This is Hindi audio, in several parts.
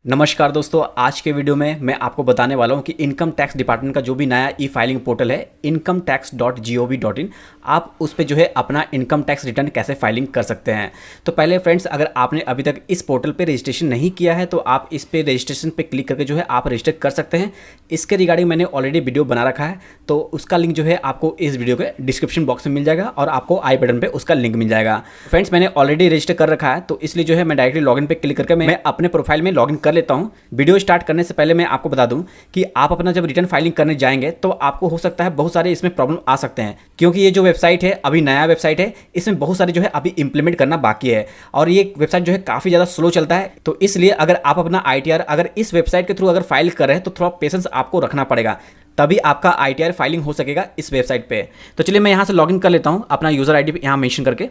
नमस्कार दोस्तों, आज के वीडियो में मैं आपको बताने वाला हूं कि इनकम टैक्स डिपार्टमेंट का जो भी नया ई फाइलिंग पोर्टल है incometax.gov.in, आप उस पे जो है अपना इनकम टैक्स रिटर्न कैसे फाइलिंग कर सकते हैं। तो पहले फ्रेंड्स, अगर आपने अभी तक इस पोर्टल पे रजिस्ट्रेशन नहीं किया है तो आप इस पे रजिस्ट्रेशन पे क्लिक करके जो है आप रजिस्टर कर सकते हैं। इसके रिगार्डिंग मैंने ऑलरेडी वीडियो बना रखा है, तो उसका लिंक जो है आपको इस वीडियो के डिस्क्रिप्शन बॉक्स में मिल जाएगा और आपको आई बटन पर उसका लिंक मिल जाएगा। फ्रेंड्स, मैंने ऑलरेडी रजिस्टर कर रखा है, तो इसलिए जो है मैं डायरेक्टली लॉगिन पे क्लिक करके मैं अपने प्रोफाइल में लॉगिन कर लेता हूँ। वीडियो स्टार्ट करने से पहले मैं आपको बता दूं कि आप अपना जब रिटर्न फाइलिंग करने जाएंगे तो आपको हो सकता है बहुत सारे इसमें प्रॉब्लम आ सकते हैं, क्योंकि ये जो वेबसाइट है अभी नया वेबसाइट है, इसमें बहुत सारे जो है अभी इंप्लीमेंट करना बाकी है और ये वेबसाइट जो है काफ़ी ज़्यादा स्लो चलता है। तो इसलिए अगर आप अपना ITR अगर इस वेबसाइट के थ्रू अगर फाइल कर रहे हैं तो थोड़ा पेशेंस आपको रखना पड़ेगा, तभी आपका ITR फाइलिंग हो सकेगा इस वेबसाइट पे। तो चलिए मैं यहाँ से लॉगिन कर लेता हूँ अपना यूज़र ID यहाँ मेंशन करके।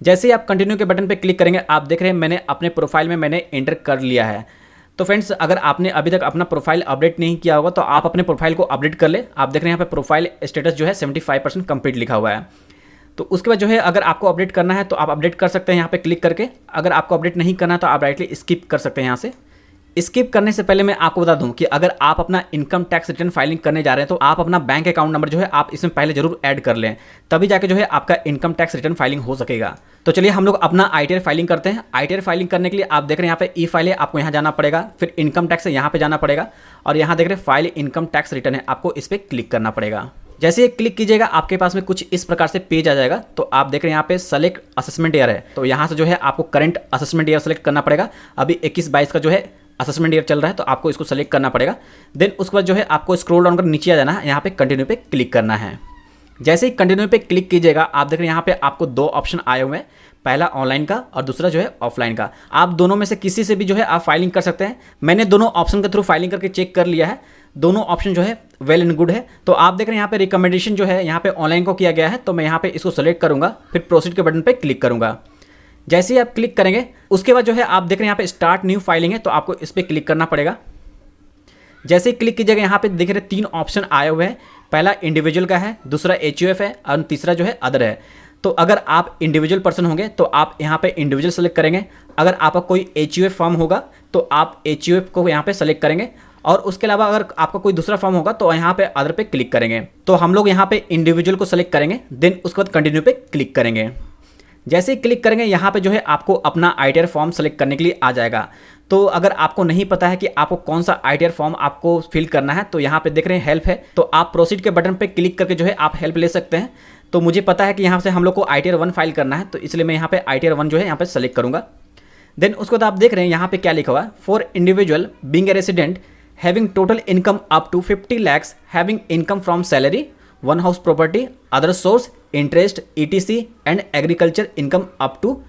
जैसे ही आप कंटिन्यू के बटन पे क्लिक करेंगे, आप देख रहे हैं मैंने अपने प्रोफाइल में मैंने एंटर कर लिया है। तो फ्रेंड्स, अगर आपने अभी तक अपना प्रोफाइल अपडेट नहीं किया होगा तो आप अपने प्रोफाइल को अपडेट कर ले। आप देख रहे हैं यहाँ पे प्रोफाइल स्टेटस जो है 75% कंप्लीट लिखा हुआ है। तो उसके बाद जो है अगर आपको अपडेट करना है तो आप अपडेट कर सकते हैं यहाँ पे क्लिक करके। अगर आपको अपडेट नहीं करना है तो आप डायरेक्टली स्किप कर सकते हैं। यहाँ से स्किप करने से पहले मैं आपको बता दूं कि अगर आप अपना इनकम टैक्स रिटर्न फाइलिंग करने जा रहे हैं तो आप अपना बैंक अकाउंट नंबर जो है आप इसमें पहले जरूर ऐड कर लें, तभी जाके जो है आपका इनकम टैक्स रिटर्न फाइलिंग हो सकेगा। तो चलिए हम लोग अपना ITR फाइलिंग करते हैं। ITR फाइलिंग करने के लिए आप देख रहे हैं यहाँ पे ई फाइल है, आपको यहाँ जाना पड़ेगा, फिर इनकम टैक्स है यहाँ पे जाना पड़ेगा और यहाँ देख रहे हैं फाइल इनकम टैक्स रिटर्न है, आपको इस पर क्लिक करना पड़ेगा। जैसे ये क्लिक कीजिएगा आपके पास में कुछ इस प्रकार से पेज आ जाएगा। तो आप देख रहे हैं यहाँ पे सेलेक्ट असेसमेंट ईयर है, तो यहाँ से जो है आपको करंट असेसमेंट ईयर सेलेक्ट करना पड़ेगा। अभी 21-22 का जो है असेसमेंट ईयर चल रहा है, तो आपको इसको सेलेक्ट करना पड़ेगा। देन उसके बाद जो है आपको स्क्रॉल डाउन कर नीचे आ जाना है, यहाँ पे कंटिन्यू पे क्लिक करना है। जैसे ही कंटिन्यू पे क्लिक कीजिएगा, आप देख रहे हैं यहाँ पे आपको दो ऑप्शन आए हुए हैं, पहला ऑनलाइन का और दूसरा जो है ऑफलाइन का। आप दोनों में से किसी से भी जो है आप फाइलिंग कर सकते हैं। मैंने दोनों ऑप्शन के थ्रू फाइलिंग करके चेक कर लिया है, दोनों ऑप्शन जो है वेल एंड गुड है। तो आप देख रहे हैं यहाँ पे रिकमेंडेशन जो है यहाँ पे ऑनलाइन को किया गया है, तो मैं यहाँ पे इसको सेलेक्ट करूँगा, फिर प्रोसीड के बटन पर क्लिक करूँगा। जैसे ही आप क्लिक करेंगे उसके बाद जो है आप देख रहे हैं यहाँ पे स्टार्ट न्यू फाइलिंग है, तो आपको इस पर क्लिक करना पड़ेगा। जैसे ही क्लिक कीजिएगा यहाँ पे देख रहे 3 ऑप्शन आए हुए हैं, पहला इंडिविजुअल का है, दूसरा HUF है और तीसरा जो है अदर है। तो अगर आप इंडिविजुअल पर्सन होंगे तो आप यहाँ पे इंडिविजुअल सेलेक्ट करेंगे, अगर आपका कोई HUF फॉर्म होगा तो आप HUF को यहाँ पे सेलेक्ट करेंगे और उसके अलावा अगर आपका कोई दूसरा फॉर्म होगा तो यहाँ पे अदर पे क्लिक करेंगे। तो हम लोग यहाँ पे इंडिविजुअल को सेलेक्ट करेंगे, देन उसके बाद कंटिन्यू पे क्लिक करेंगे। जैसे ही क्लिक करेंगे यहाँ पे जो है आपको अपना ITR फॉर्म सेलेक्ट करने के लिए आ जाएगा। तो अगर आपको नहीं पता है कि आपको कौन सा ITR फॉर्म आपको फिल करना है, तो यहाँ पे देख रहे हैं हेल्प है, तो आप प्रोसीड के बटन पे क्लिक करके जो है आप हेल्प ले सकते हैं। तो मुझे पता है कि यहाँ से हम लोग को ITR 1 फाइल करना है, तो इसलिए मैं यहाँ पे ITR 1 जो है यहाँ पे सेलेक्ट करूँगा। देन उसके बाद आप देख रहे हैं यहाँ पे क्या लिखा हुआ है, for individual being a resident having total income up to 50 lakhs having income from salary, one house property, other source, interest, ETC and agriculture income up to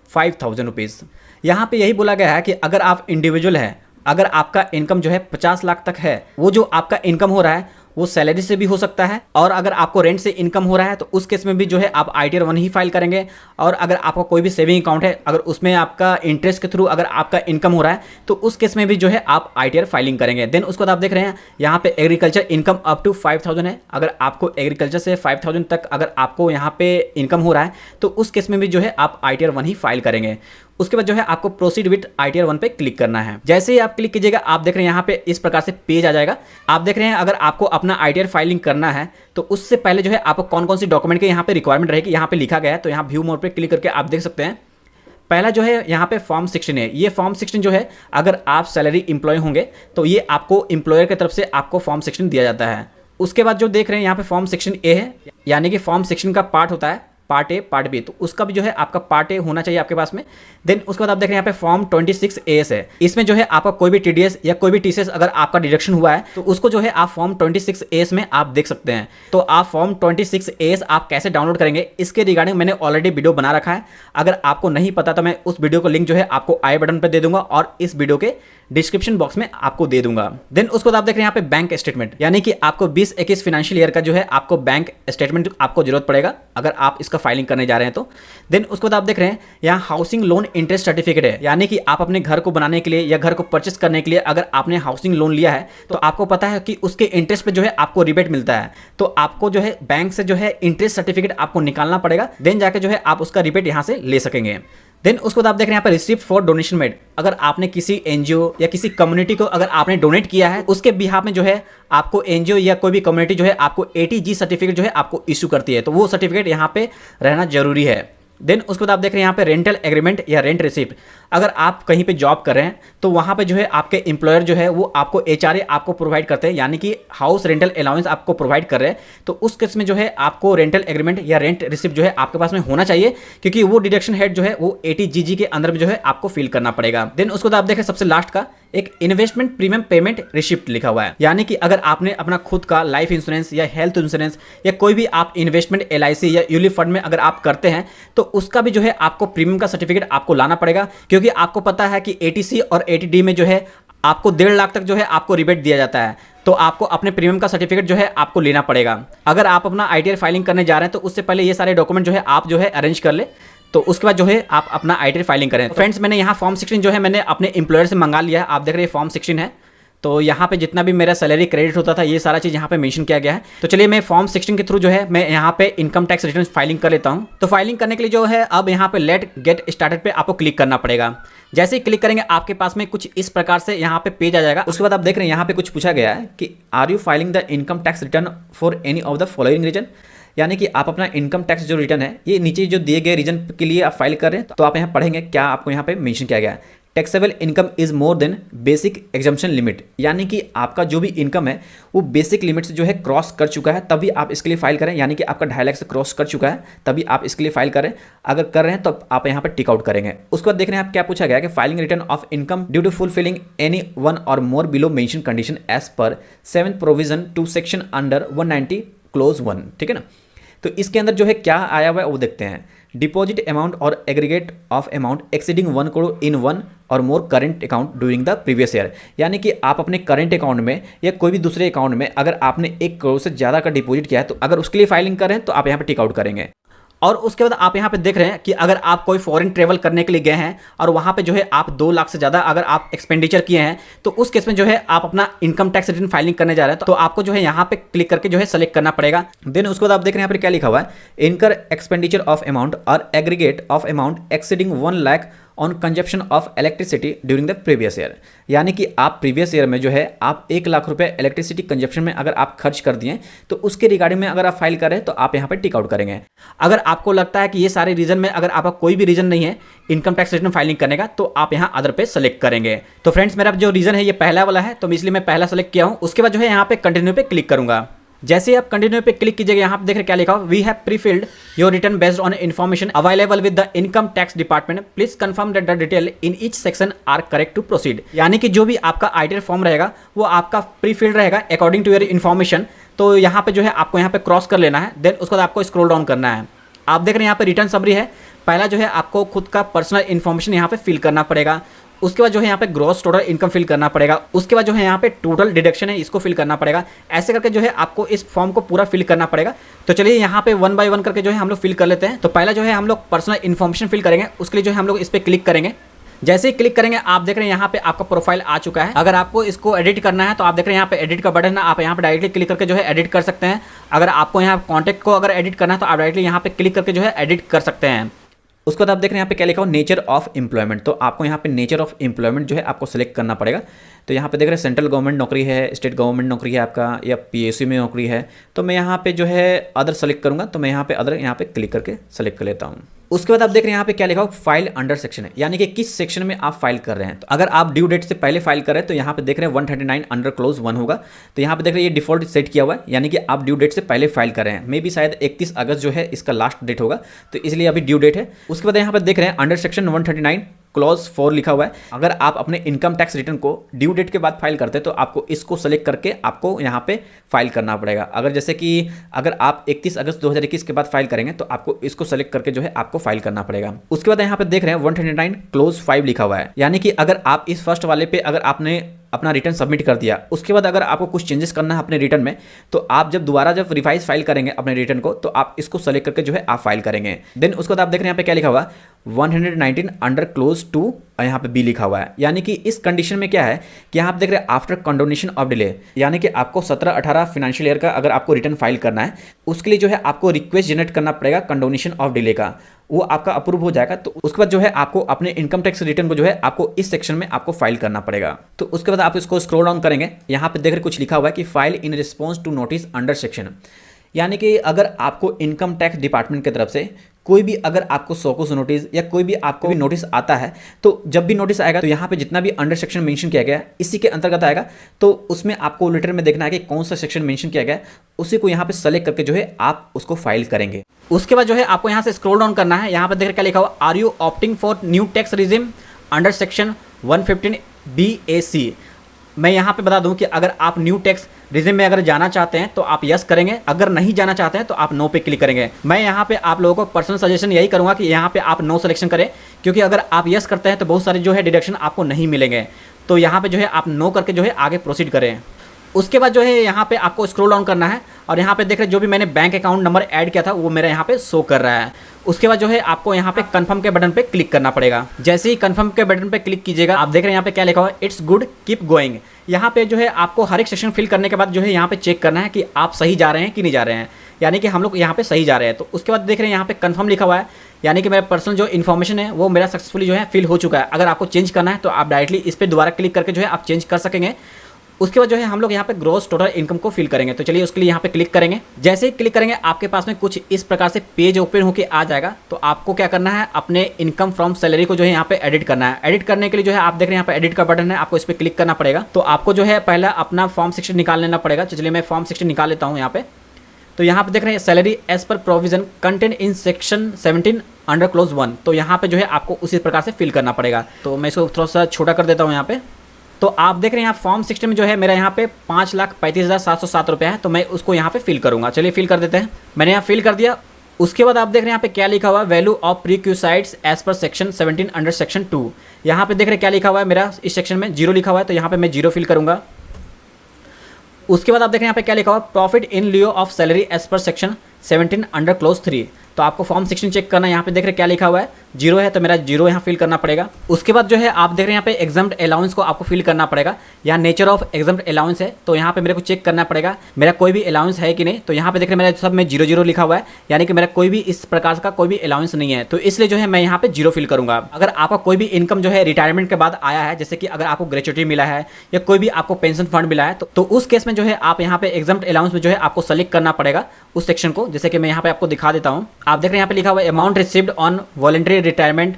5,000 rupees. यहाँ पे यही बोला गया है कि अगर आप इंडिविजुअल है, अगर आपका इनकम जो है 50 लाख तक है, वो जो आपका इनकम हो रहा है वो सैलरी से भी हो सकता है, और अगर आपको रेंट से इनकम हो रहा है तो उस केस में भी जो है आप ITR 1 ही फाइल करेंगे। और अगर आपका कोई भी सेविंग अकाउंट है, अगर उसमें आपका इंटरेस्ट के थ्रू अगर आपका इनकम हो रहा है तो उस केस में भी जो है आप ITR फाइलिंग करेंगे। देन उसके बाद आप देख रहे हैं यहाँ पे एग्रीकल्चर इनकम अप टू 5,000 है, अगर आपको एग्रीकल्चर से 5,000 तक अगर आपको यहाँ पे इनकम हो रहा है तो उस केस में भी जो है आप ITR 1 ही फाइल करेंगे। उसके बाद जो है आपको प्रोसीड विद ITR 1 पे क्लिक करना है। जैसे ही आप क्लिक कीजिएगा आप देख रहे हैं यहाँ पे इस प्रकार से पेज आ जाएगा। आप देख रहे हैं अगर आपको अपना ITR फाइलिंग करना है तो उससे पहले जो है आपको कौन कौन सी डॉक्यूमेंट के यहाँ पे रिक्वायरमेंट रहेगी यहाँ पे लिखा गया है। तो यहाँ व्यू मोड पे क्लिक करके आप देख सकते हैं, पहला जो है यहाँ पे फॉर्म 16 है। ये फॉर्म 16 जो है अगर आप सैलरी एम्प्लॉय होंगे तो ये आपको एम्प्लॉयर की तरफ से आपको फॉर्म 16 दिया जाता है। उसके बाद जो देख रहे हैं यहाँ पे फॉर्म 16A है, यानी कि फॉर्म 16 का पार्ट होता है पार्ट A पार्ट B, तो उसका भी जो है आपका पार्ट A होना चाहिए आपके पास में। देन उसके बाद आप देख रहे हैं यहाँ पे फॉर्म 26AS है, इसमें जो है आपका कोई भी TDS या कोई भी TCS अगर आपका डिडक्शन हुआ है तो उसको जो है आप फॉर्म 26AS में आप देख सकते हैं। तो आप फॉर्म 26AS आप कैसे डाउनलोड करेंगे इसके रिगार्डिंग मैंने ऑलरेडी वीडियो बना रखा है। अगर आपको नहीं पता तो मैं उस वीडियो को लिंक जो है आपको आई बटन पर दे दूंगा और इस वीडियो के डिस्क्रिप्शन बॉक्स में आपको दे दूंगा। देन उसके बाद आप देख रहे हैं यहाँ पे बैंक स्टेटमेंट, यानी कि आपको 20-21 फाइनेंशियल ईयर का जो है आपको बैंक स्टेटमेंट आपको जरूरत पड़ेगा अगर आप इसका फाइलिंग करने जा रहे हैं तो। देन उसके बाद आप देख रहे हैं यहाँ हाउसिंग लोन इंटरेस्ट सर्टिफिकेट है, यानी कि आप अपने घर को बनाने के लिए या घर को परचेस करने के लिए अगर आपने हाउसिंग लोन लिया है तो आपको पता है कि उसके इंटरेस्ट पे जो है आपको रिबेट मिलता है, तो आपको जो है बैंक से जो है इंटरेस्ट सर्टिफिकेट आपको निकालना पड़ेगा, देन जाके जो है आप उसका रिबेट यहाँ से ले सकेंगे। देन उसके बाद आप देख रहे हैं यहाँ पे रिसिप्ट फॉर डोनेशन मेड। अगर आपने किसी एनजीओ या किसी कम्युनिटी को अगर आपने डोनेट किया है, उसके बिहाफ में जो है आपको एनजीओ या कोई भी कम्युनिटी जो है आपको ATG सर्टिफिकेट जो है आपको इशू करती है, तो वो सर्टिफिकेट यहाँ पे रहना जरूरी है। देन उसके बाद आप देख रहे हैं यहाँ पे रेंटल एग्रीमेंट या रेंट रिसिप्ट। अगर आप कहीं पे जॉब कर रहे हैं तो वहाँ पे जो है आपके एम्प्लॉयर जो है वो आपको HRA आपको प्रोवाइड करते हैं, यानी कि हाउस रेंटल अलाउंस आपको प्रोवाइड कर रहे हैं। तो उस केस में जो है आपको रेंटल एग्रीमेंट या रेंट रिसिप्ट जो है आपके पास में होना चाहिए, क्योंकि वो डिडक्शन हेड जो है वो ATGG के अंदर में जो है आपको फिल करना पड़ेगा। देन उसके बाद आप देख रहे हैं सबसे लास्ट का एक इन्वेस्टमेंट प्रीमियम पेमेंट रिसिप्ट लिखा हुआ है, यानी कि अगर आपने अपना खुद का लाइफ इंश्योरेंस या हेल्थ इंश्योरेंस या कोई भी आप इन्वेस्टमेंट LIC या यूलिप फंड में अगर आप करते हैं तो उसका भी जो है आपको प्रीमियम का सर्टिफिकेट आपको लाना पड़ेगा, क्योंकि आपको पता है कि ATC और ATD में जो है आपको 1.5 लाख तक जो है आपको रिबेट दिया जाता है। तो आपको अपने प्रीमियम का सर्टिफिकेट जो है आपको लेना पड़ेगा। अगर आप अपना ITR फाइलिंग करने जा रहे हैं तो उससे पहले ये सारे डॉक्यूमेंट जो है आप जो है अरेंज कर ले, तो उसके बाद जो है आप अपना ITR फाइलिंग करें। तो फ्रेंड्स मैंने यहाँ फॉर्म 16 जो है मैंने अपने एम्प्लॉयर से मंगा लिया है। आप देख रहे हैं फॉर्म 16 है, तो यहाँ पे जितना भी मेरा सैलरी क्रेडिट होता था ये सारा चीज़ यहाँ पे मेंशन किया गया है। तो चलिए मैं फॉर्म 16 के थ्रू जो है मैं यहाँ पे इनकम टैक्स रिटर्न फाइलिंग कर लेता हूँ। तो फाइलिंग करने के लिए जो है अब यहाँ पे लेट गेट स्टार्टेड पे आपको क्लिक करना पड़ेगा। जैसे ही क्लिक करेंगे आपके पास में कुछ इस प्रकार से यहाँ पे पेज आ जाएगा। उसके बाद आप देख रहे हैं यहाँ पे कुछ पूछा गया है कि are you filing the income tax return for any of the following reason, यानी कि आप अपना इनकम टैक्स जो रिटर्न है ये नीचे जो दिए गए रीजन के लिए आप फाइल कर रहे हैं। तो आप यहाँ पढ़ेंगे क्या आपको यहाँ पे मेंशन किया गया है। Taxable income is more than basic exemption limit, यानी कि आपका जो भी इनकम है वो बेसिक लिमिट से जो है क्रॉस कर चुका है तभी आप इसके लिए फाइल करें, यानी कि आपका 2.5 लाख से क्रॉस कर चुका है तभी आप इसके लिए फाइल करें। अगर कर रहे हैं तो आप यहाँ पर टिक आउट करेंगे। उसके बाद देख रहे हैं आप क्या पूछा गया कि filing return of income due to fulfilling any one और more below mention condition as per 7th provision to section under 190 clause 1, ठीक है ना। तो इसके अंदर जो है क्या आया हुआ है वो देखते हैं। डिपॉजिट अमाउंट और aggregate of amount exceeding 1 crore in 1 और more current account during the previous year, यानी कि आप अपने करेंट अकाउंट में या कोई भी दूसरे अकाउंट में अगर आपने 1 करोड़ से ज़्यादा का डिपॉजिट किया है तो अगर उसके लिए फाइलिंग करें तो आप यहाँ पे टिक आउट करेंगे। और उसके बाद आप यहाँ पे देख रहे हैं कि अगर आप कोई फॉरेन ट्रेवल करने के लिए गए हैं और वहाँ पे जो है आप 2 लाख से ज़्यादा अगर आप एक्सपेंडिचर किए हैं तो उस केस में जो है आप अपना इनकम टैक्स रिटर्न फाइलिंग करने जा रहे हैं तो आपको जो है यहाँ पे क्लिक करके जो है सेलेक्ट करना पड़ेगा। देन उसके बाद आप देख रहे हैं यहाँ पे क्या लिखा हुआ है, इनकर एक्सपेंडिचर ऑफ अमाउंट और aggregate of amount exceeding 1 lakh on consumption of electricity during the previous year, यानी कि आप प्रीवियस ईयर में जो है आप 1 लाख रुपए इलेक्ट्रिसिटी कंजप्शन में अगर आप खर्च कर दिए तो उसके रिगार्डिंग में अगर आप फाइल करें तो आप यहाँ पे टिक आउट करेंगे। अगर आपको लगता है कि ये सारे रीजन में अगर आपका कोई भी रीजन नहीं है इनकम टैक्स रिटर्न फाइलिंग करने का तो आप यहाँ अदर पे सेलेक्ट करेंगे। तो फ्रेंड्स मेरा जो रीजन है ये पहला वाला है तो इसलिए मैं पहला सेलेक्ट किया हूँ। उसके बाद जो है यहाँ पे कंटिन्यू पे क्लिक करूंगा। जैसे आप कंटिन्यू पे क्लिक कीजिएगा यहाँ पे देख रहे क्या लिखा हो, we have prefilled your return based on information available with the income tax department, please confirm that the detail in each section are correct to proceed, यानी कि जो भी आपका ITR फॉर्म रहेगा वो आपका प्रीफिल्ड रहेगा अकॉर्डिंग टू योर इन्फॉर्मेशन। तो यहाँ पे जो है आपको यहाँ पे क्रॉस कर लेना है। देन उसके बाद आपको स्क्रॉल डाउन करना है। आप देख रहे हैं यहाँ पे रिटर्न समरी है। पहला जो है आपको खुद का पर्सनल इन्फॉर्मेशन यहाँ पे फिल करना पड़ेगा। उसके बाद जो है यहाँ पे ग्रॉस टोटल इनकम फिल करना पड़ेगा। उसके बाद जो है यहाँ पे टोटल डिडक्शन है इसको फिल करना पड़ेगा। ऐसे करके जो है आपको इस फॉर्म को पूरा फिल करना पड़ेगा। तो चलिए यहाँ पे 1 बाय 1 करके जो है हम लोग फिल कर लेते हैं। तो पहला जो है हम लोग पर्सनल इन्फॉर्मेशन फिल करेंगे, उसके लिए जो है हम लोग इस पर क्लिक करेंगे। जैसे ही क्लिक करेंगे आप देख रहे हैं यहाँ पे आपका प्रोफाइल आ चुका है। अगर आपको इसको एडिट करना है तो आप देख रहे हैं यहाँ पे एडिट का बटन है, आप यहाँ पे डायरेक्टली क्लिक करके जो है एडिट कर सकते हैं। अगर आपको यहाँ कॉन्टैक्ट को अगर एडिट करना है तो आप डायरेक्टली यहाँ पे क्लिक करके जो है एडिट कर सकते हैं। उसके बाद आप देख रहे हैं यहाँ पे क्या लिखा हो, नेचर ऑफ एम्प्लॉयमेंट। तो आपको यहाँ पे नेचर ऑफ एम्प्लॉयमेंट जो है आपको सेलेक्ट करना पड़ेगा। तो यहाँ पे देख रहे हैं सेंट्रल गवर्नमेंट नौकरी है, स्टेट गवर्नमेंट नौकरी है आपका, या PSU में नौकरी है। तो मैं यहाँ पे जो है अदर सेलेक्ट करूँगा। तो मैं यहाँ पे अदर यहाँ पे क्लिक करके सेलेक्ट कर लेता हूँ। उसके बाद आप देख रहे हैं यहाँ पे क्या लिखा हो, फाइल अंडर सेक्शन है, यानी कि किस सेक्शन में आप फाइल कर रहे हैं। तो अगर आप ड्यू डेट से पहले फाइल कर रहे हैं तो यहाँ पे देख रहे हैं 139 अंडर क्लोज 1 होगा। तो यहाँ पे देख रहे हैं ये डिफॉल्ट सेट किया हुआ है, यानी कि आप ड्यू डेट से पहले फाइल कर रहे हैं। मे भी शायद 31 अगस्त जो है इसका लास्ट डेट होगा, तो इसलिए अभी ड्यू डेट है। उसके बाद यहाँ पे देख रहे हैं अंडर सेक्शन 139 क्लॉज 4 लिखा हुआ है। अगर आप अपने इनकम टैक्स रिटर्न को ड्यू डेट के बाद फाइल करते हैं तो आपको इसको सेलेक्ट करके आपको यहाँ पे फाइल करना पड़ेगा। अगर जैसे कि अगर आप 31 अगस्त 2021 के बाद फाइल करेंगे तो आपको इसको सेलेक्ट करके जो है आपको फाइल करना पड़ेगा। उसके बाद यहाँ पे देख रहे हैं 129 क्लोज 5 लिखा हुआ है, यानी कि अगर आप इस फर्स्ट वाले पे अगर आपने अपना रिटर्न सबमिट कर दिया, उसके बाद अगर आपको कुछ चेंजेस करना है अपने रिटर्न में तो आप जब दोबारा जब रिवाइज फाइल करेंगे अपने रिटर्न को तो आप इसको सेलेक्ट करके जो है आप फाइल करेंगे। देन उसके बाद आप देख रहे हैं यहाँ पे क्या लिखा हुआ 119 अंडर क्लोज 2 यहाँ पे B लिखा हुआ है, यानी कि इस कंडीशन में क्या है कि यहाँ आप देख रहे हैं आफ्टर कंडोनेशन ऑफ डिले, यानी कि आपको 17-18 फाइनेंशियल ईयर का अगर आपको रिटर्न फाइल करना है उसके लिए जो है आपको रिक्वेस्ट जनरेट करना पड़ेगा कंडोनेशन ऑफ डिले का। वो आपका अप्रूव हो जाएगा तो उसके बाद जो है आपको अपने इनकम टैक्स रिटर्न को जो है आपको इस सेक्शन में आपको फाइल करना पड़ेगा। तो उसके बाद आप इसको स्क्रॉल डाउन करेंगे, यहाँ पे देख रहे कुछ लिखा हुआ है कि file in response to notice under section, यानी कि अगर आपको इनकम टैक्स डिपार्टमेंट की तरफ से कोई भी अगर आपको सोकोस नोटिस या कोई भी आपको भी नोटिस आता है, तो जब भी नोटिस आएगा तो यहाँ पे जितना भी अंडर सेक्शन मेंशन किया गया है इसी के अंतर्गत आएगा। तो उसमें आपको लेटर में देखना है कि कौन सा सेक्शन मेंशन किया गया है, उसी को यहाँ पे सेलेक्ट करके जो है आप उसको फाइल करेंगे। उसके बाद जो है आपको यहाँ से स्क्रॉल डाउन करना है, यहाँ पर देख क्या लिखा हुआ, are you opting for new tax regime under section 115 BAC। मैं यहाँ पे बता दूं कि अगर आप न्यू टैक्स रिजिम में अगर जाना चाहते हैं तो आप यस करेंगे, अगर नहीं जाना चाहते हैं तो आप नो पे क्लिक करेंगे। मैं यहाँ पे आप लोगों को पर्सनल सजेशन यही करूँगा कि यहाँ पे आप नो सिलेक्शन करें, क्योंकि अगर आप यस करते हैं तो बहुत सारे जो है डिडक्शन आपको नहीं मिलेंगे। तो यहाँ पे जो है आप नो करके जो है आगे प्रोसीड करें। उसके बाद जो है यहाँ पे आपको स्क्रॉल डाउन करना है और यहाँ पे देख रहे जो भी मैंने बैंक अकाउंट नंबर ऐड किया था वो मेरा यहाँ पे शो कर रहा है। उसके बाद जो है आपको यहाँ पे कंफर्म के बटन पे क्लिक करना पड़ेगा। जैसे ही कंफर्म के बटन पे क्लिक कीजिएगा, आप देख रहे हैं यहाँ पे क्या लिखा हुआ है, इट्स गुड कीप गोइंग। यहाँ पे जो है आपको हर एक सेक्शन फिल करने के बाद जो है यहाँ पे चेक करना है कि आप सही जा रहे हैं कि नहीं जा रहे हैं, यानी कि हम लोग यहाँ पे सही जा रहे हैं। तो उसके बाद देख रहे हैं यहाँ पे कंफर्म लिखा हुआ है, यानी कि मेरा पर्सनल जो इन्फॉर्मेशन है वो मेरा सक्सेसफुली जो है फिल हो चुका है। अगर आपको चेंज करना है तो आप डायरेक्टली इस पर दोबारा क्लिक करके जो है आप चेंज कर सकेंगे। उसके बाद जो है हम लोग यहाँ पे ग्रॉस टोटल इनकम को फिल करेंगे। तो चलिए उसके लिए यहाँ पे क्लिक करेंगे। जैसे ही क्लिक करेंगे आपके पास में कुछ इस प्रकार से पेज ओपन होकर आ जाएगा। तो आपको क्या करना है, अपने इनकम फ्रॉम सैलरी को जो है यहाँ पे एडिट करना है। एडिट करने के लिए जो है आप देख रहे हैं यहाँ पे एडिट का बटन है, आपको इस पर क्लिक करना पड़ेगा। तो आपको जो है पहला अपना फॉर्म 16 निकाल लेना पड़ेगा। चलिए मैं फॉर्म 16 निकाल लेता हूँ यहाँ पे। तो यहाँ पे देख रहे हैं salary as per provision content in section 17 under clause 1। तो यहाँ पे जो है आपको उसी प्रकार से फिल करना पड़ेगा। तो मैं इसको थोड़ा सा छोटा कर देता हूँ यहाँ पे। तो आप देख रहे हैं यहाँ फॉर्म 16 में जो है मेरा यहाँ पे 5,35,707 रुपये है। तो मैं उसको यहाँ पे फिल करूँगा। चलिए फिल कर देते हैं। मैंने यहाँ फिल कर दिया। उसके बाद आप देख रहे हैं यहाँ पे क्या लिखा हुआ है, value of perquisites as per section 17 under section 2। यहाँ पे देख रहे हैं क्या लिखा हुआ है, मेरा इस सेक्शन में 0 लिखा हुआ है। तो यहाँ पे मैं 0 फिल करूँगा। उसके बाद आप देख रहे हैं यहाँ पे क्या लिखा हुआ, profit in lieu of salary as per section 17 under clause 3। तो आपको फॉर्म 16 चेक करना है। यहाँ पे देख रहे हैं क्या लिखा हुआ है, 0 है, तो मेरा 0 यहाँ फिल करना पड़ेगा। उसके बाद जो है आप देख रहे हैं यहाँ पे एग्जाम्ड अलाउंस को आपको फिल करना पड़ेगा। यहाँ नेचर ऑफ एग्जाम्ड अलाउंस है, तो यहाँ पे मेरे को चेक करना पड़ेगा मेरा कोई भी अलाउंस है कि नहीं। तो यहाँ पे देख रहे हैं मेरा सब में 0 लिखा हुआ है, यानी कि मेरा कोई भी इस प्रकार का कोई भी अलाउंस नहीं है। तो इसलिए जो है मैं यहाँ पे 0 फिल करूँगा। अगर आपका कोई भी इनकम जो है रिटायरमेंट के बाद आया है, जैसे कि अगर आपको ग्रेचुटी मिला है या कोई भी आपको पेंशन फंड मिला है, तो उस केस में जो है आप यहाँ पे एग्जाम्ड अलाउंस में जो है आपको सेलेक्ट करना पड़ेगा उस सेक्शन को। जैसे कि मैं यहाँ पे आपको दिखा देता हूँ। आप देख रहे हैं यहाँ पे लिखा हुआ amount received on voluntary retirement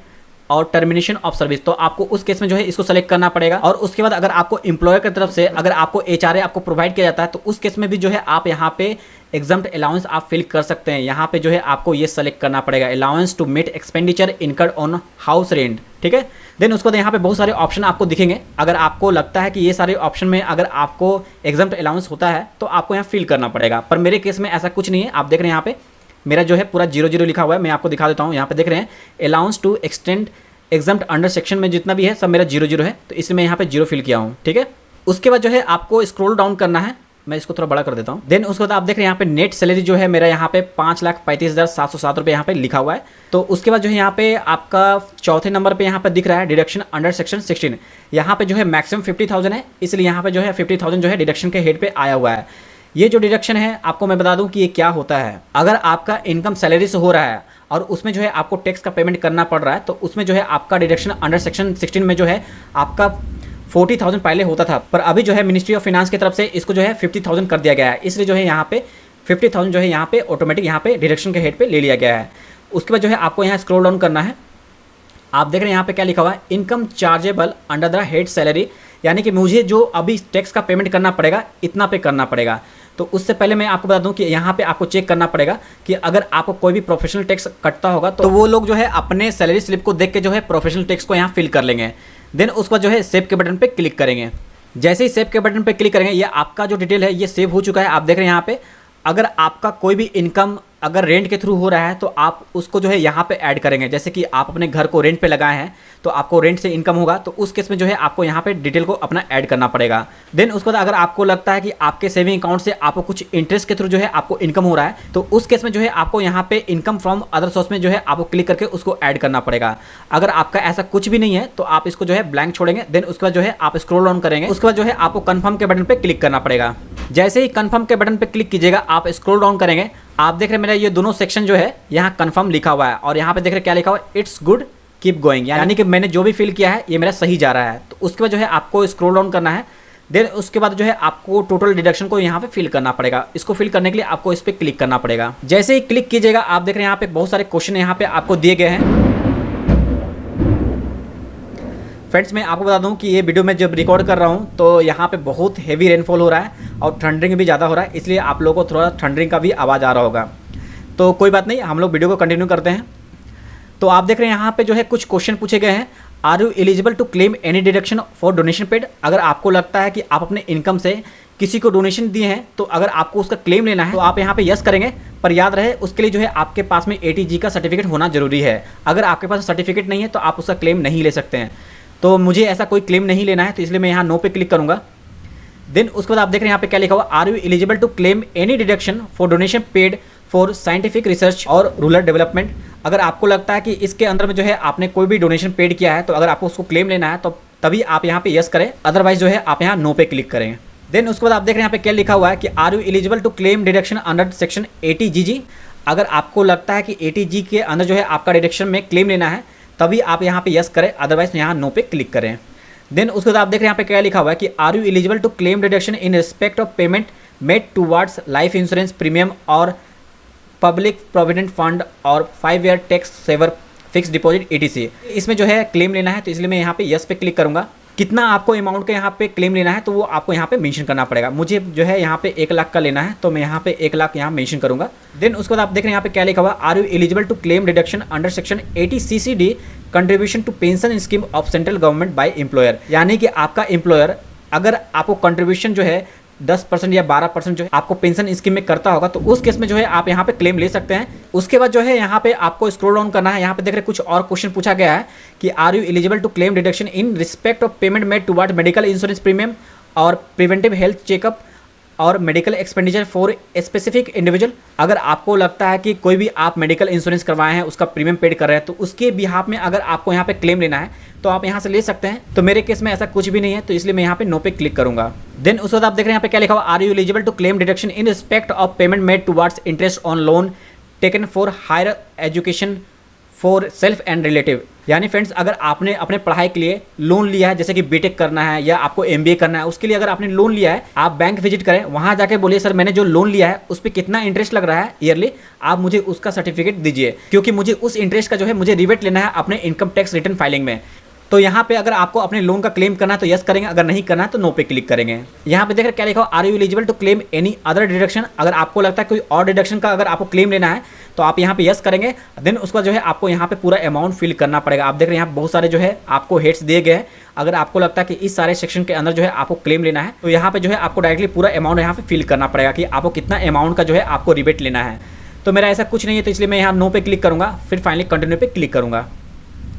और टर्मिनेशन ऑफ सर्विस। तो आपको उस केस में जो है इसको सेलेक्ट करना पड़ेगा। और उसके बाद अगर आपको एम्प्लॉयर की तरफ से अगर आपको HRA आपको प्रोवाइड किया जाता है, तो उस केस में भी जो है आप यहाँ पे एग्जाम्ड अलाउंस आप फिल कर सकते हैं। यहाँ पे जो है आपको ये सेलेक्ट करना पड़ेगा, allowance to meet expenditure incurred on house rent. ठीक है। देन उसके बाद यहाँ पे बहुत सारे ऑप्शन आपको दिखेंगे। अगर आपको लगता है कि ये सारे ऑप्शन में अगर आपको एग्जाम्ड अलाउंस होता है तो आपको यहाँ फिल करना पड़ेगा, पर मेरे केस में ऐसा कुछ नहीं है। आप देख रहे हैं यहाँ पे मेरा जो है पूरा 0 लिखा हुआ है। मैं आपको दिखा देता हूँ। यहाँ पे देख रहे हैं allowance to extent exempted under section में जितना भी है सब मेरा 0 है, तो इसलिए मैं यहाँ पे 0 फिल किया हूँ। ठीक है। उसके बाद जो है आपको स्क्रॉल डाउन करना है। मैं इसको थोड़ा बड़ा कर देता हूँ। देन उसके बाद आप देख रहे हैं यहाँ पे नेट सैलरी जो है मेरा यहाँ पे 5,35,707 रुपये यहाँ पे लिखा हुआ है। तो उसके बाद जो है यहाँ पे आपका चौथे नंबर पे यहाँ पे दिख रहा है डिडक्शन अंडर सेक्शन 16। यहाँ पे जो है मैक्सिमम 50,000 है, इसलिए यहाँ पे जो है 50,000 जो है डिडक्शन के हेड पे आया हुआ है। ये जो डिडक्शन है आपको मैं बता दूं कि ये क्या होता है। अगर आपका इनकम सैलरी से हो रहा है और उसमें जो है आपको टैक्स का पेमेंट करना पड़ रहा है, तो उसमें जो है आपका डिडक्शन अंडर सेक्शन 16 में जो है आपका 40,000 पहले होता था, पर अभी जो है मिनिस्ट्री ऑफ फाइनेंस की तरफ से इसको जो है 50,000 कर दिया गया है। इसलिए जो है यहाँ पे 50,000 जो है यहाँ पे ऑटोमेटिक यहाँ पे डिडक्शन के हेड पे ले लिया गया है। उसके बाद जो है आपको यहाँ स्क्रॉल डाउन करना है। आप देख रहे हैं यहाँ पे क्या लिखा हुआ है, income chargeable under the head salary, यानी कि मुझे जो अभी टैक्स का पेमेंट करना पड़ेगा इतना पे करना पड़ेगा। तो उससे पहले मैं आपको बता दूं कि यहाँ पे आपको चेक करना पड़ेगा कि अगर आपको कोई भी प्रोफेशनल टैक्स कटता होगा तो वो लोग जो है अपने सैलरी स्लिप को देख के जो है प्रोफेशनल टैक्स को यहाँ फिल कर लेंगे। देन उसके बाद जो है सेव के बटन पे क्लिक करेंगे। जैसे ही सेव के बटन पे क्लिक करेंगे, ये आपका जो डिटेल है ये सेव हो चुका है। आप देख रहे हैं यहाँ पे अगर आपका कोई भी इनकम अगर रेंट के थ्रू हो रहा है तो आप उसको जो है यहाँ पे ऐड करेंगे। जैसे कि आप अपने घर को रेंट पे लगाए हैं तो आपको रेंट से इनकम होगा, तो उस केस में जो है आपको यहाँ पे डिटेल को अपना ऐड करना पड़ेगा। देन उसके बाद अगर आपको लगता है कि आपके सेविंग अकाउंट से आपको कुछ इंटरेस्ट के थ्रू जो है आपको इनकम हो रहा है, तो उस केस में जो है आपको यहाँ पे इनकम फ्रॉम अदर सोर्स में जो है आपको क्लिक करके उसको ऐड करना पड़ेगा। अगर आपका ऐसा कुछ भी नहीं है तो आप इसको जो है ब्लैंक छोड़ेंगे। देन उसके बाद जो है आप स्क्रॉल डाउन करेंगे। उसके बाद जो है आपको कन्फर्म के बटन पर क्लिक करना पड़ेगा। जैसे ही कन्फर्म के बटन पर क्लिक कीजिएगा, आप स्क्रॉल डाउन करेंगे, आप देख रहे हैं मेरा ये दोनों सेक्शन जो है यहाँ कन्फर्म लिखा हुआ है और यहाँ पे देख रहे क्या लिखा हुआ है, इट्स गुड कीप गोइंग, यानी कि मैंने जो भी फिल किया है ये मेरा सही जा रहा है। तो उसके बाद जो है आपको स्क्रॉल डाउन करना है, देन उसके बाद जो है आपको टोटल डिडक्शन को यहाँ पे फिल करना पड़ेगा। इसको फिल करने के लिए आपको इस पर क्लिक करना पड़ेगा। जैसे ही क्लिक कीजिएगा, आप देख रहे हैं यहाँ पे बहुत सारे क्वेश्चन यहाँ पे आपको दिए गए हैं। फ्रेंड्स, मैं आपको बता दूं कि ये वीडियो मैं जब रिकॉर्ड कर रहा हूँ तो यहाँ पे बहुत हेवी रेनफॉल हो रहा है और थंडरिंग भी ज़्यादा हो रहा है, इसलिए आप लोगों को थोड़ा थंडरिंग का भी आवाज़ आ रहा होगा। तो कोई बात नहीं, हम लोग वीडियो को कंटिन्यू करते हैं। तो आप देख रहे हैं यहाँ पे जो है कुछ क्वेश्चन पूछे गए हैं। Are you eligible to claim any deduction for donation paid? अगर आपको लगता है कि आप अपने इनकम से किसी को डोनेशन दिए हैं तो अगर आपको उसका क्लेम लेना है तो आप यहाँ पे यस करेंगे, पर याद रहे उसके लिए जो है आपके पास में ATG का सर्टिफिकेट होना जरूरी है। अगर आपके पास सर्टिफिकेट नहीं है तो आप उसका क्लेम नहीं ले सकते हैं। तो मुझे ऐसा कोई क्लेम नहीं लेना है, तो इसलिए मैं यहाँ नो पे क्लिक करूँगा। देन उसके बाद आप देख रहे हैं यहाँ पे क्या लिखा हुआ, are you eligible to claim any deduction for donation paid for scientific research और रूरल डेवलपमेंट? अगर आपको लगता है कि इसके अंदर में जो है आपने कोई भी डोनेशन पेड किया है तो अगर आपको उसको क्लेम लेना है तो तभी आप यहाँ पे यस करें, अदरवाइज जो है आप यहाँ नो पे क्लिक करें। देन उसके बाद आप देख रहे हैं यहाँ पे क्या लिखा हुआ है कि are you eligible to claim deduction under section 80GG? अगर आपको लगता है कि 80G के अंदर जो है आपका डिडक्शन में क्लेम लेना है तभी आप यहाँ पे यस करें, अदरवाइज यहाँ नो पे क्लिक करें। देन उसके बाद आप देख रहे हैं यहाँ पे क्या लिखा हुआ है कि are you eligible to claim deduction in respect of payment made towards life insurance premium और पब्लिक प्रोविडेंट फंड और 5 year tax saver fix deposit ETC? इसमें जो है क्लेम लेना है, तो इसलिए मैं यहाँ पे यस पे क्लिक करूँगा। कितना आपको अमाउंट का यहाँ पे क्लेम लेना है तो वो आपको यहाँ पे मेंशन करना पड़ेगा। मुझे जो है यहाँ पे 1 लाख का लेना है, तो मैं यहाँ पे 1 लाख यहाँ मेंशन करूँगा। देन उसके बाद आप देख रहे हैं यहाँ पे क्या लिखा हुआ, are you eligible to claim deduction under section 80CCD contribution to pension scheme of central government by employer? यानी कि आपका एम्प्लॉयर अगर आपको कंट्रीब्यूशन जो है 10% या 12% जो है आपको पेंशन स्कीम में करता होगा तो उस केस में जो है आप यहाँ पे क्लेम ले सकते हैं। उसके बाद जो है यहाँ पे आपको स्क्रॉल डाउन करना है। यहाँ पे देख रहे कुछ और क्वेश्चन पूछा गया है कि are you eligible to claim deduction in respect of payment made toward medical insurance premium और प्रिवेंटिव हेल्थ चेकअप और medical expenditure for specific individual? अगर आपको लगता है कि कोई भी आप मेडिकल इंश्योरेंस करवाए हैं, उसका प्रीमियम पेड कर रहे हैं, तो उसके बिहाफ में अगर आपको यहाँ पे क्लेम लेना है तो आप यहाँ से ले सकते हैं। तो मेरे केस में ऐसा कुछ भी नहीं है, तो इसलिए मैं यहाँ पे नो पे क्लिक करूँगा। देन उसके बाद आप देख रहे हैं यहाँ पे क्या लिखा हुआ, are you eligible to claim deduction in respect of payment made towards interest on loan taken for higher education for self and relative? यानी फ्रेंड्स, अगर आपने अपने पढ़ाई के लिए लोन लिया है, जैसे कि बीटेक करना है या आपको MBA करना है, उसके लिए अगर आपने लोन लिया है, आप बैंक विजिट करें, वहां जाके बोलिए सर मैंने जो लोन लिया है उस पर कितना इंटरेस्ट लग रहा है ईयरली, आप मुझे उसका सर्टिफिकेट दीजिए, क्योंकि मुझे उस इंटरेस्ट का जो है मुझे रिबेट लेना है अपने इनकम टैक्स रिटर्न फाइलिंग में। तो यहाँ पे अगर आपको अपने लोन का क्लेम करना है तो यस करेंगे, अगर नहीं करना है तो नो पे क्लिक करेंगे। यहाँ पे देख रहे क्या लिखा हो, are you eligible to claim any other deduction? अगर आपको लगता है कोई और डिडक्शन का अगर आपको क्लेम लेना है तो आप यहाँ पे यस करेंगे। देन उसका जो है आपको यहाँ पे पूरा अमाउंट फिल करना पड़ेगा। आप देख रहे हैं यहाँ बहुत सारे जो है आपको हेड्स दिए गए हैं। अगर आपको लगता है कि इस सारे सेक्शन के अंदर जो है आपको क्लेम लेना है तो यहाँ पे जो है आपको डायरेक्टली पूरा अमाउंट यहाँ पे फिल करना पड़ेगा कि आपको कितना अमाउंट का जो है आपको रिबेट लेना है। तो मेरा ऐसा कुछ नहीं है, तो इसलिए मैं यहाँ नो पे क्लिक करूँगा, फिर फाइनली कंटिन्यू पे क्लिक करूँगा।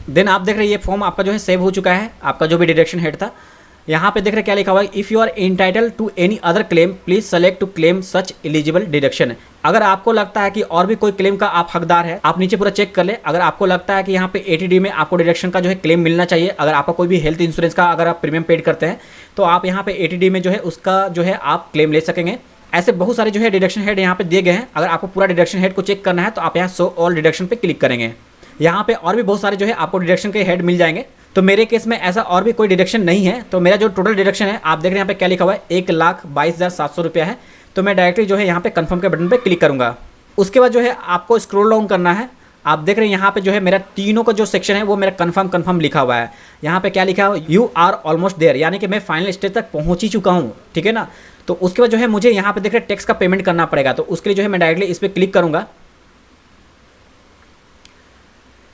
देन आप देख रहे हैं ये फॉर्म आपका जो है सेव हो चुका है, आपका जो भी डिडक्शन हेड था। यहाँ पे देख रहे क्या लिखा हुआ है, if you are entitled to any other claim please select to claim such eligible deduction. अगर आपको लगता है कि और भी कोई क्लेम का आप हकदार है, आप नीचे पूरा चेक कर ले। अगर आपको लगता है कि यहाँ पे 80D में आपको डिडक्शन का जो है क्लेम मिलना चाहिए, अगर आपका कोई भी हेल्थ इंश्योरेंस का अगर आप प्रीमियम पेड करते हैं तो आप यहाँ पे 80D में जो है उसका जो है आप क्लेम ले सकेंगे। ऐसे बहुत सारे जो है डिडक्शन हेड यहाँ पे दिए गए हैं। अगर आपको पूरा डिडक्शन हेड को चेक करना है तो आप यहाँ शो ऑल डिडक्शन पे क्लिक करेंगे। यहाँ पे और भी बहुत सारे जो है आपको डिडक्शन के हेड मिल जाएंगे। तो मेरे केस में ऐसा और भी कोई डिडक्शन नहीं है। तो मेरा जो टोटल डिडक्शन है आप देख रहे हैं यहाँ पे क्या लिखा हुआ है, 1,22,700 रुपया है। तो मैं डायरेक्टली जो है यहाँ पे कंफर्म के बटन पे क्लिक करूँगा। उसके बाद जो है आपको स्क्रॉल डाउन करना है। आप देख रहे हैं यहाँ पे जो है मेरा तीनों का जो सेक्शन है वो मेरा कंफर्म लिखा हुआ है। यहाँ पे क्या लिखा है, यू आर ऑलमोस्ट देयर, यानी कि मैं फाइनल स्टेज तक पहुँच ही चुका हूँ, ठीक है ना। तो उसके बाद जो है मुझे यहाँ पे देख रहे हैं टैक्स का पेमेंट करना पड़ेगा। तो उसके लिए जो है मैं डायरेक्टली इस पर क्लिक करूँगा।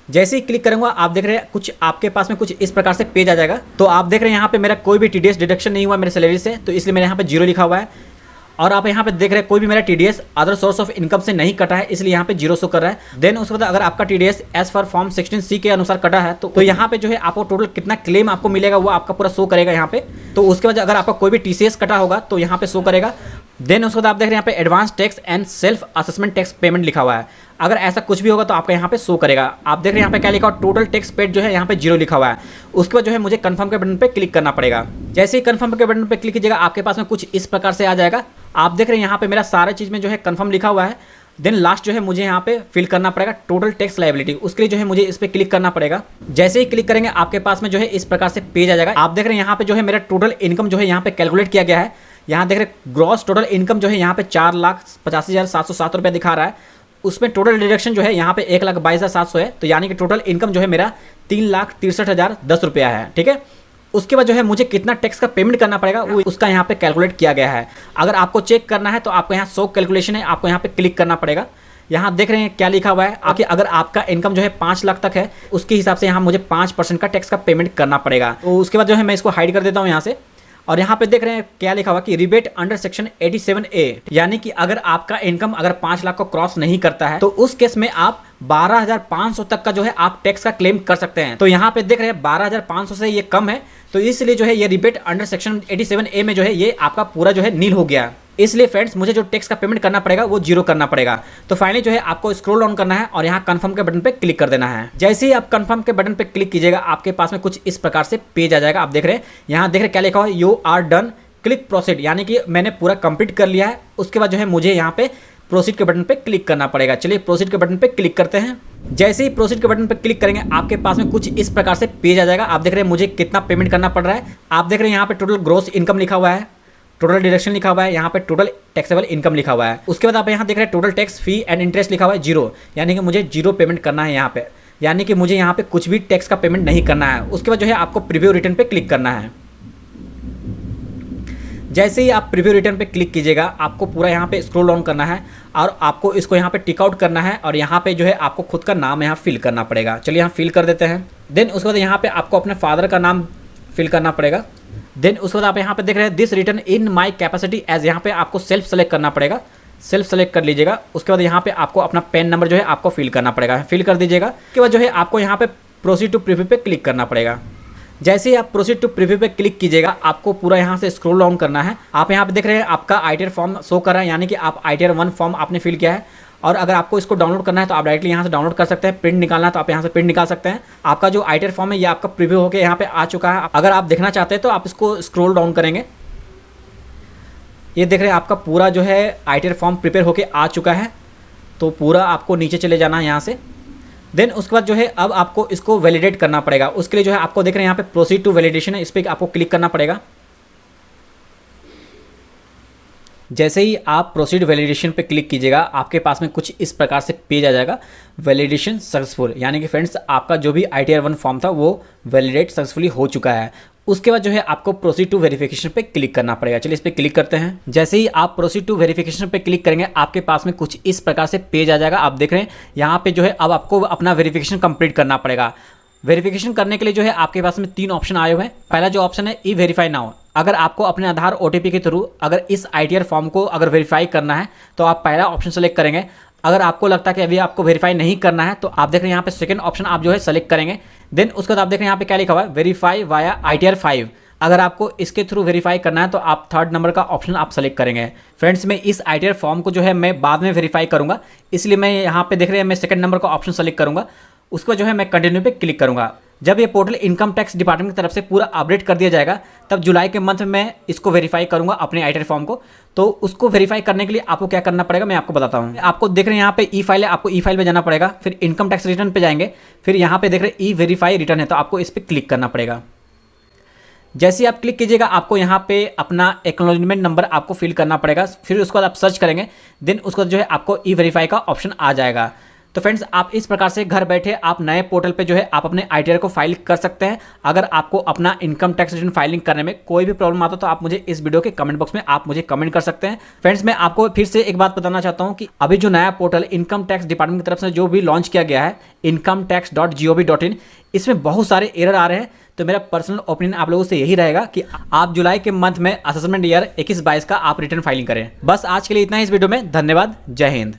जैसे ही क्लिक करूंगा आप देख रहे हैं कुछ आपके पास में कुछ इस प्रकार से पेज आ जाएगा। तो आप देख रहे हैं यहाँ पे मेरा कोई भी TDS डिडक्शन नहीं हुआ मेरे सैलरी से, तो इसलिए मेरे यहाँ पे 0 लिखा हुआ है। और आप यहाँ पे देख रहे हैं कोई भी मेरा TDS other source of income से नहीं कटा है, इसलिए यहाँ पे 0 शो कर रहा है। देन उसके बाद अगर आपका TDS as per form 16C के अनुसार कटा है तो यहाँ पे जो है आपको टोटल कितना क्लेम आपको मिलेगा वो आपका पूरा शो करेगा यहाँ पे। तो उसके बाद अगर आपका कोई भी TCS कटा होगा तो यहाँ पे शो करेगा। देन उसके बाद आप देख रहे हैं यहाँ पे advance tax and self assessment tax payment लिखा हुआ है। अगर ऐसा कुछ भी होगा तो आपका यहाँ पे शो करेगा। आप देख रहे हैं यहाँ पे क्या लिखा हुआ, टोटल टैक्स पेड जो है यहाँ पे 0 लिखा हुआ है। उसके बाद जो है मुझे कंफर्म के बटन पे क्लिक करना पड़ेगा। जैसे ही कंफर्म के बटन पे क्लिक कीजिएगा आपके पास में कुछ इस प्रकार से आ जाएगा। आप देख रहे हैं यहाँ पे मेरा सारा चीज़ में जो है कंफर्म लिखा हुआ है। देन लास्ट जो है मुझे यहाँ पे फिल करना पड़ेगा टोटल टैक्स लायबिलिटी। उसके लिए जो है मुझे इस पर क्लिक करना पड़ेगा। जैसे ही क्लिक करेंगे आपके पास में जो है इस प्रकार से पेज आ जाएगा। आप देख रहे हैं यहाँ पे जो है मेरा टोटल इनकम जो है यहाँ पे कैलकुलेट किया गया है। यहाँ देख रहे हैं ग्रॉस टोटल इनकम जो है यहाँ पे 4,85,707 रुपये दिखा रहा है। उसमें टोटल डिडक्शन जो है यहाँ पे 1,22,700 है। तो यानी कि टोटल इनकम जो है मेरा 3,63,010 रुपया है। ठीक है, उसके बाद जो है मुझे कितना टैक्स का पेमेंट करना पड़ेगा वो उसका यहाँ पे कैलकुलेट किया गया है। अगर आपको चेक करना है तो आपको यहाँ 100 कैलकुलेशन है, आपको यहाँ पे क्लिक करना पड़ेगा। यहाँ देख रहे हैं क्या लिखा हुआ है आपके, अगर आपका इनकम जो है 5 लाख तक है उसके हिसाब से यहाँ मुझे 5% का टैक्स का पेमेंट करना पड़ेगा। तो उसके बाद जो है मैं इसको हाइड कर देता हूँ यहाँ से। और यहाँ पे देख रहे हैं क्या लिखा हुआ कि रिबेट अंडर सेक्शन 87A, यानी कि अगर आपका इनकम अगर 5 लाख को क्रॉस नहीं करता है तो उस केस में आप 12,500 तक का जो है आप टैक्स का क्लेम कर सकते हैं। तो यहाँ पे देख रहे हैं 12,500 से ये कम है, तो इसलिए जो है ये रिबेट अंडर सेक्शन 87A में जो है ये आपका पूरा जो है नील हो गया। इसलिए फ्रेंड्स मुझे जो टैक्स का पेमेंट करना पड़ेगा वो 0 करना पड़ेगा। तो फाइनली जो है आपको स्क्रॉल डाउन करना है और यहाँ कंफर्म के बटन पे क्लिक कर देना है। जैसे ही आप कंफर्म के बटन पे क्लिक कीजिएगा आपके पास में कुछ इस प्रकार से पेज आ जाएगा। आप देख रहे हैं यहाँ देख रहे क्या लिखा हुआ है, you are done, click proceed, यानी कि मैंने पूरा कंप्लीट कर लिया है। उसके बाद जो है मुझे यहाँ पे प्रोसीड के बटन पे क्लिक करना पड़ेगा। चलिए प्रोसीड के बटन पे क्लिक करते हैं। जैसे ही प्रोसीड के बटन पे क्लिक करेंगे आपके पास में कुछ इस प्रकार से पेज आ जाएगा। आप देख रहे हैं मुझे कितना पेमेंट करना पड़ रहा है। आप देख रहे हैं यहाँ पे टोटल ग्रॉस इनकम लिखा हुआ है, टोटल डिडक्शन लिखा हुआ है, यहाँ पे टोटल टैक्सेबल इनकम लिखा हुआ है। उसके बाद आप यहाँ देख रहे हैं total tax fee and interest लिखा हुआ है 0, यानी कि मुझे 0 पेमेंट करना है यहाँ पे, यानी कि मुझे यहाँ पे कुछ भी टैक्स का पेमेंट नहीं करना है। उसके बाद जो है आपको प्रीव्यू रिटर्न पे क्लिक करना है। जैसे ही आप प्रीव्यू रिटर्न पे क्लिक कीजिएगा आपको पूरा यहाँ पे स्क्रॉल डाउन करना है और आपको इसको यहाँ पे टिक आउट करना है और यहाँ पे जो है आपको खुद का नाम यहाँ फिल करना पड़ेगा। चलिए यहाँ फिल कर देते हैं। देन उसके बाद यहाँ पे आपको अपने फादर का नाम फिल करना पड़ेगा। देन उसके बाद आप यहाँ पे देख रहे हैं this return in my capacity as, यहाँ पे आपको सेल्फ सेलेक्ट करना पड़ेगा, सेल्फ सेलेक्ट कर लीजिएगा। उसके बाद यहाँ पे आपको अपना पैन नंबर जो है आपको फिल करना पड़ेगा, फिल कर दीजिएगा। उसके बाद जो है आपको यहाँ पे प्रोसीड टू प्रीव्यू पे क्लिक करना पड़ेगा। जैसे ही आप प्रोसीड टू प्रीव्यू पे क्लिक कीजिएगा आपको पूरा यहाँ से स्क्रॉल डाउन करना है। आप यहाँ पे देख रहे हैं आपका ITR फॉर्म शो कर रहा है, यानी कि आप ITR 1 फॉर्म आपने फिल किया है। और अगर आपको इसको डाउनलोड करना है तो आप डायरेक्टली यहाँ से डाउनलोड कर सकते हैं। प्रिंट निकालना है तो आप यहाँ से प्रिंट निकाल सकते हैं। आपका जो ITR फॉर्म है ये आपका प्रीव्यू होकर यहाँ पे आ चुका है। अगर आप देखना चाहते हैं तो आप इसको स्क्रॉल डाउन करेंगे। ये देख रहे हैं आपका पूरा जो है ITR फॉर्म प्रिपेयर होकर आ चुका है। तो पूरा आपको नीचे चले जाना है यहाँ से। देन उसके बाद जो है अब आपको इसको वैलिडेट करना पड़ेगा। उसके लिए जो है आपको देख रहे हैं यहाँ पे प्रोसीड टू वैलिडेशन है, इस पर आपको क्लिक करना पड़ेगा। जैसे ही आप प्रोसीड वैलिडेशन पे क्लिक कीजिएगा आपके पास में कुछ इस प्रकार से पेज आ जाएगा, वैलिडेशन सक्सेसफुल, यानी कि फ्रेंड्स आपका जो भी ITR 1 फॉर्म था वो वैलिडेट सक्सेसफुली हो चुका है। उसके बाद जो है आपको प्रोसीड टू वेरिफिकेशन पे क्लिक करना पड़ेगा। चलिए इस पर क्लिक करते हैं। जैसे ही आप प्रोसीड टू वेरिफिकेशन पे क्लिक करेंगे आपके पास में कुछ इस प्रकार से पेज आ जाएगा। आप देख रहे हैं यहाँ पे जो है अब आपको अपना वेरिफिकेशन कंप्लीट करना पड़ेगा। वेरिफिकेशन करने के लिए जो है आपके पास में 3 ऑप्शन आए हुए हैं। पहला जो ऑप्शन है ई वेरीफाई नाउ, अगर आपको अपने आधार OTP के थ्रू अगर इस ITR फॉर्म को अगर वेरीफाई करना है तो आप पहला ऑप्शन सेलेक्ट करेंगे। अगर आपको लगता है कि अभी आपको वेरीफाई नहीं करना है तो आप देख रहे हैं यहाँ पे सेकंड ऑप्शन आप जो है सेलेक्ट करेंगे। देन उसके बाद आप देख रहे हैं यहाँ पे क्या लिखा हुआ है, वेरीफाई वाया ITR 5। अगर आपको इसके थ्रू वेरीफाई करना है तो आप 3rd नंबर का ऑप्शन आप सेलेक्ट करेंगे। फ्रेंड्स मैं इस ITR फॉर्म को जो है मैं बाद में वेरीफाई करूँगा, इसलिए मैं यहाँ पे देख रहे हैं मैं सेकंड नंबर का ऑप्शन सेलेक्ट करूँगा। उसको जो है मैं कंटिन्यू पे क्लिक करूँगा। जब ये पोर्टल इनकम टैक्स डिपार्टमेंट की तरफ से पूरा अपडेट कर दिया जाएगा तब जुलाई के मंथ में मैं इसको वेरीफाई करूंगा अपने ITR फॉर्म को। तो उसको वेरीफाई करने के लिए आपको क्या करना पड़ेगा मैं आपको बताता हूँ। आपको देख रहे हैं यहाँ पे ई फाइल है, आपको ई फाइल पे जाना पड़ेगा, फिर इनकम टैक्स रिटर्न पे जाएंगे, फिर यहाँ पे देख रहे हैं ई वेरीफाई रिटर्न है तो आपको इस पर क्लिक करना पड़ेगा। जैसे ही आप क्लिक कीजिएगा आपको यहाँ पे अपना एक्नॉलेजमेंट नंबर आपको फिल करना पड़ेगा। फिर उसके बाद आप सर्च करेंगे, देन उसके बाद जो है आपको ई वेरीफाई का ऑप्शन आ जाएगा। तो फ्रेंड्स आप इस प्रकार से घर बैठे आप नए पोर्टल पे जो है आप अपने ITR को फाइल कर सकते हैं। अगर आपको अपना इनकम टैक्स रिटर्न फाइलिंग करने में कोई भी प्रॉब्लम आता तो आप मुझे इस वीडियो के कमेंट बॉक्स में आप मुझे कमेंट कर सकते हैं। फ्रेंड्स मैं आपको फिर से एक बात बताना चाहता हूँ कि अभी जो नया पोर्टल इनकम टैक्स डिपार्टमेंट की तरफ से जो भी लॉन्च किया गया है incometax.gov.in, इसमें बहुत सारे एरर आ रहे हैं। तो मेरा पर्सनल ओपिनियन आप लोगों से यही रहेगा कि आप जुलाई के मंथ में असेसमेंट ईयर 21-22 का आप रिटर्न फाइलिंग करें। बस आज के लिए इतना ही इस वीडियो में। धन्यवाद। जय हिंद।